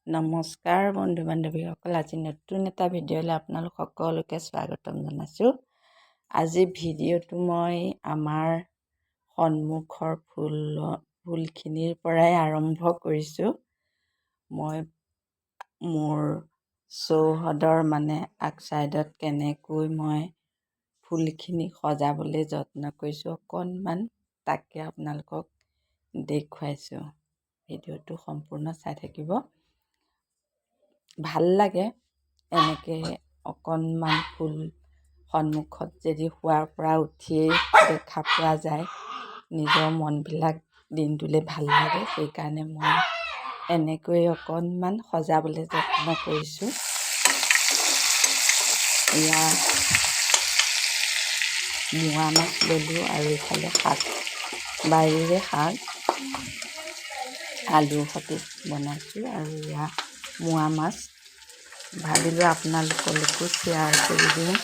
নমস্কাৰ বন্ধু বান্ধৱীসকল, আজি নতুন এটা ভিডিঅ'লৈ আপোনালোক সকলোকে স্বাগতম জনাইছোঁ। আজি ভিডিঅ'টো মই আমাৰ সন্মুখৰ ফুলখিনিৰ পৰাই আৰম্ভ কৰিছোঁ। মই মোৰ চৌহদৰ আগ চাইডত কেনেকৈ মই ফুলখিনি সজাবলৈ যত্ন কৰিছোঁ অকণমান তাকে আপোনালোকক দেখুৱাইছোঁ। ভিডিঅ'টো সম্পূৰ্ণ চাই থাকিব। ভাল লাগে এনেকৈ অকণমান ফুল সন্মুখত যদি শোৱাৰ পৰা উঠিয়েই দেখা পোৱা যায়, নিজৰ মনবিলাক দিনটোলৈ ভাল লাগে। সেইকাৰণে মই এনেকৈ অকণমান সজাবলৈ যত্ন কৰিছোঁ। এয়া মোৱা মাছ ল'লোঁ আৰু ইফালে শাক, বাৰীৰে শাক আলুৰ সৈতে বনাইছোঁ। আৰু এয়া মোৱা মাছ ভাবিলোঁ আপোনালোকলৈকো শ্বেয়াৰ কৰি দিওঁ।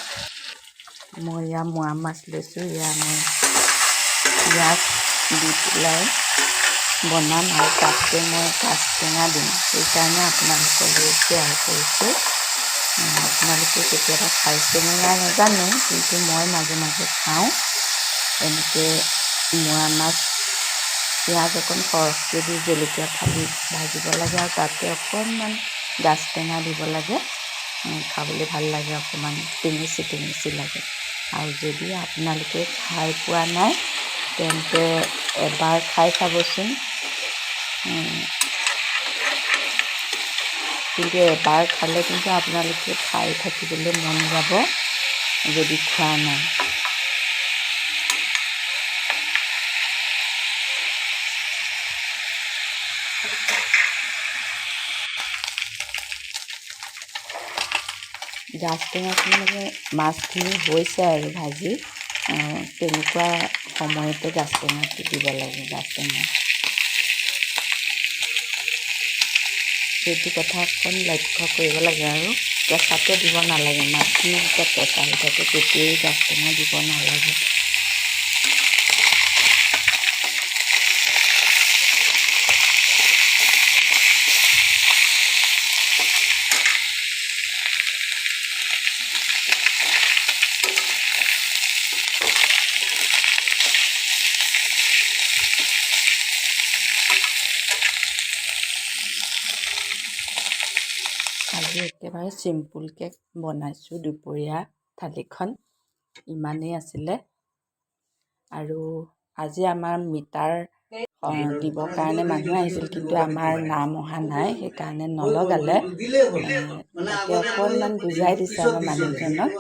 মই এয়া মোৱা মাছ লৈছোঁ। এয়া মই পিঁয়াজ দি পেলাই বনাম আৰু তাতে মই গাজ টেঙা দিম, সেইকাৰণে আপোনালোকলৈ শ্বেয়াৰ কৰিছোঁ। আপোনালোকে কেতিয়াবা খাইছেনে নাই নাজানো, কিন্তু মই মাজে মাজে খাওঁ। এনেকৈ মোৱা মাছ পিঁয়াজ অকণ সৰহকৈ দি জলকীয়া ফালি ভাজিব লাগে আৰু তাতে অকণমান গাজ টেঙা দিব লাগে। খাবলৈ ভাল লাগে, অকণমান টেঙেচি টেঙেচি লাগে। আৰু যদি আপোনালোকে খাই পোৱা নাই তেন্তে এবাৰ খাই চাবচোন। কিন্তু এবাৰ খালে কিন্তু আপোনালোকে খাই থাকিবলৈ মন যাব যদি খোৱা নাই। গাজ টেঙাখিনি মাছখিনি হৈছে আৰু ভাজি, তেনেকুৱা সময়তে গাজ টেঙাটো দিব লাগে। গাজ টেঙা সেইটো কথা অকণ লক্ষ্য কৰিব লাগে আৰু কেঁচাতে দিব নালাগে। মাছখিনি যেতিয়া কেঁচা হৈ থাকে তেতিয়াই গাজ টেঙা দিব নালাগে। আজি একেবাৰে চিম্পুলকৈ বনাইছোঁ। দুপৰীয়া থালিখন ইমানেই আছিলে। আৰু আজি আমাৰ মিটাৰ দিবৰ কাৰণে মানুহ আহিছিল, কিন্তু আমাৰ নাম অহা নাই, সেইকাৰণে নলগালে। তাকে অকণমান বুজাই দিছে আমাৰ মানুহজনক।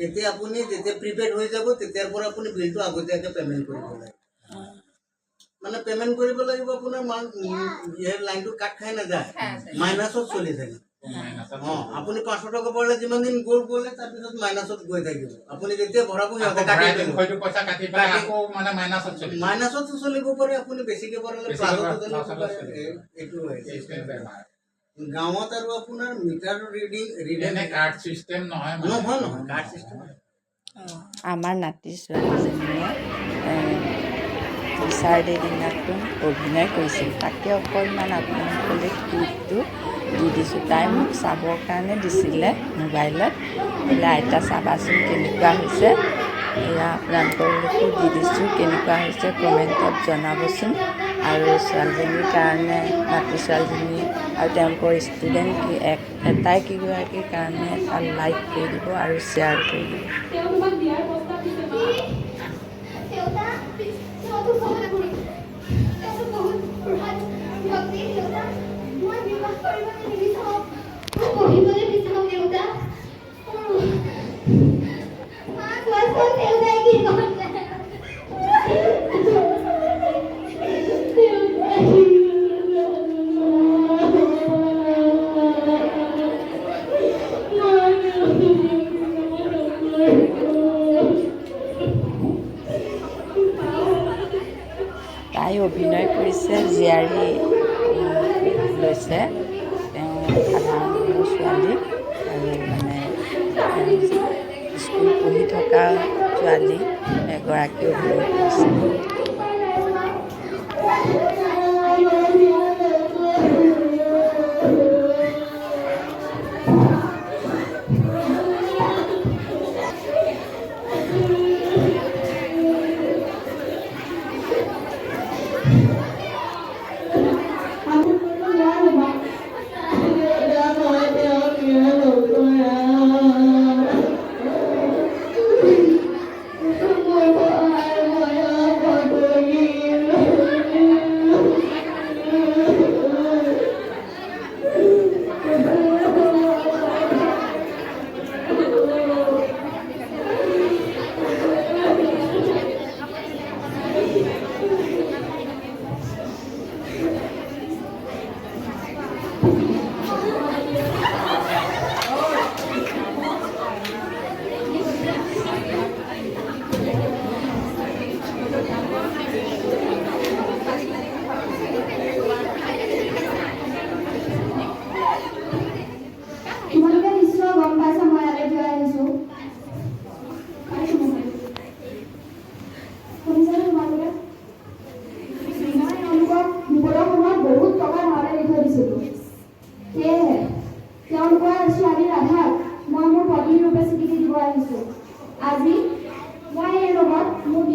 এতিয়া আপুনি যেতিয়া প্ৰিপেইড হৈ যাব তেতিয়াৰ পৰা আপুনি বিলটো আগতীয়াকৈ পে'মেণ্ট কৰিব লাগে। মানে পে'মেণ্ট কৰিব লাগিব। আপোনাৰ লাইনটো কাট খাই নাযায়, মাইনাছত চলি থাকে। আপুনি 500 টকা ভৰালে যিমান দিন গ'লে তাৰপিছত মাইনাছত গৈ থাকিব। আপুনি যেতিয়া ভৰাব মাইনাছত চলিব পাৰে। আপুনি বেছিকৈ ভৰালে এইটো গাঁৱত আৰু আপোনাৰ মিটাৰ ৰিডিং কাৰ্ড চিষ্টেম নহয় কাৰ্ড চিষ্টেম। আমাৰ নাতি ছোৱালীজনীয়ে টিচাৰ ডে দিনাখন অভিনয় কৰিছিল, তাকে অকণমান আপোনালোকলৈ ক্লিপটো দি দিছোঁ। তাই মোক চাবৰ কাৰণে দিছিলে মোবাইলত, বোলে আইতা চাবাচোন কেনেকুৱা হৈছে। এয়া আপোনালোকলৈকো দি দিছোঁ, কেনেকুৱা হৈছে কমেণ্টত জনাবচোন। আৰু ছোৱালীজনীৰ কাৰণে, নাতি ছোৱালীজনী আৰু তেওঁলোকৰ ষ্টুডেণ্ট এটাই কেইগৰাকীৰ কাৰণে এটা লাইক কৰি দিব আৰু শ্বেয়াৰ কৰি দিব। তাই অভিনয় কৰিছে, জীয়াৰী লৈছে। তেওঁ সাধাৰণ ছোৱালী আৰু স্কুল পঢ়ি থকা ছোৱালী এগৰাকী অভিনয় কৰিছে।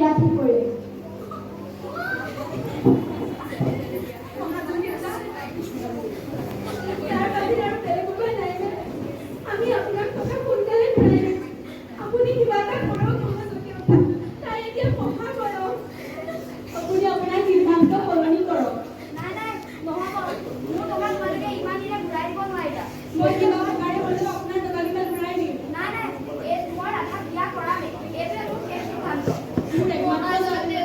বিয়া ঠিক কৰিলে। আমি আপোনাক কথা সোনকালে ঘূৰাই দিম। আপুনি কিবা এটা কৰক মহাজ্যোতি কথা। তাই এতিয়া পঢ়া কৰক। আপুনি আপোনাৰ সিদ্ধান্ত সলনি কৰক। নাই নাই নহ'ব, মোৰ টকা তোমালোকে ইমান দিনে ঘূৰাই দিব নোৱাৰিবা। মই কিবা প্ৰকাৰে হ'লেও আপোনাৰ টকাকেইটা ঘূৰাই দিম। নাই নাই মই ৰাধাক বিয়া কৰামেই, এইটোৱে মোৰ শেষ সিদ্ধান্ত। মোৰ একমাত্ৰ ছোৱালী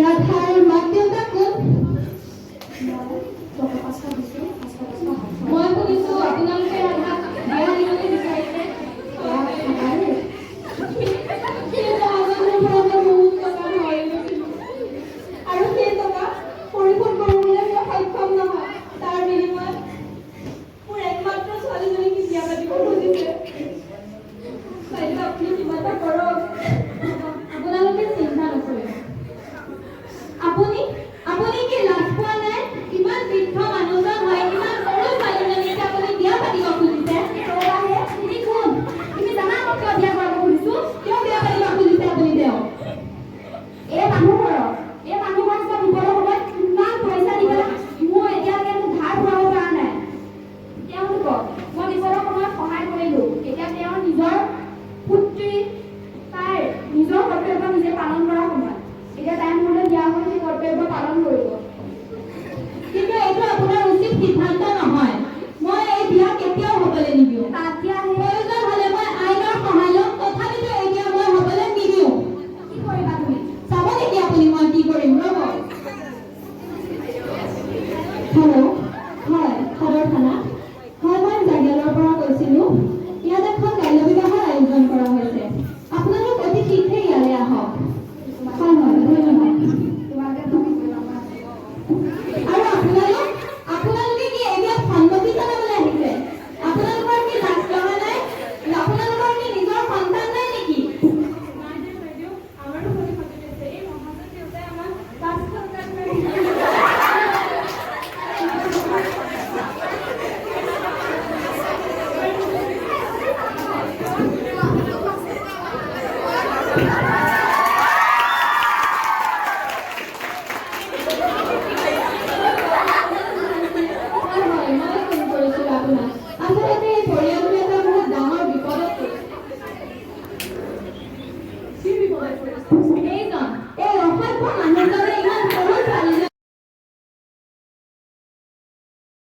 ৰাধাৰ মাক দেউতাক কোন? মই শুনিছো আপোনালোকে ৰাধাক বিয়া দিবলৈ বিচাৰিছে। আৰু সেই টকা পৰিশোধ কৰিবলৈ মই সক্ষম নহয়। তাৰ বিনিময়ত মোৰ একমাত্ৰ ছোৱালীজনীক বিয়া পাতিব খুজিছে। বাইদেউ আপুনি কিবা এটা কৰক। আপোনালোকে চিন্তা নকৰিব। আপুনি কি লাজ পোৱা নাই? ইমান বৃদ্ধ মানুহজন হয়, ইমান সৰু ছোৱালীজনীক আপুনি বিয়া পাতিব খুজিছে। তুমি কোন? তুমি জানা মই কিয় বিয়া কৰাব খুজিছো? কিয় বিয়া পাতিব খুজিছে আপুনি তেওঁক? এই মানুহঘৰৰ চব বিপদৰ সময়ত কিমান পইচা দি পেলাই মোৰ এতিয়ালৈকে মোক ধাৰ ঘূৰাব পৰা নাই। তেওঁলোকক মই বিপদৰ সময়ত সহায় কৰিলো। এতিয়া তেওঁৰ নিজৰ পুত্ৰী তাইৰ নিজৰ কৰ্তব্য নিজে পালন কৰাৰ সময়। এতিয়া তাই মোলৈ বিয়া হৈ সেই কৰ্তব্য পালন কৰিব। কিন্তু এইটো আপোনাৰ উচিত সিদ্ধান্ত নহয়। মই এই বিয়া কেতিয়াও হ'বলৈ নিদিওঁ। প্ৰয়োজন হ'লে মই আইনৰ সহায় ল'ম, তথাপিতো এতিয়া মই হ'বলৈ নিদিওঁ। কি কৰিবা তুমি? চাব নেকি আপুনি মই কি কৰিম? ৰ'ব। হেল্ল', হয় সদৰ থানা। হয় মই জাগিয়ালৰ পৰা কৈছিলোঁ। ইয়াত এখন বাল্য বিবাহৰ আয়োজন কৰা হৈছে। আপোনালোক অতি শীঘ্ৰে ইয়ালৈ আহক। হয় হয় ধন্যবাদ। আৰু আপোনালোকে কি এইবিলাক সন্মতি জনাবলৈ আহিছে? আপোনালোকৰ কি লাজ লগা নাই? আপোনালোকৰ কি নিজৰ সন্তান নাই নেকি? আমাৰো সন্তান আছে। এই মহাজন দেউতাই আমাক 5 সন্তান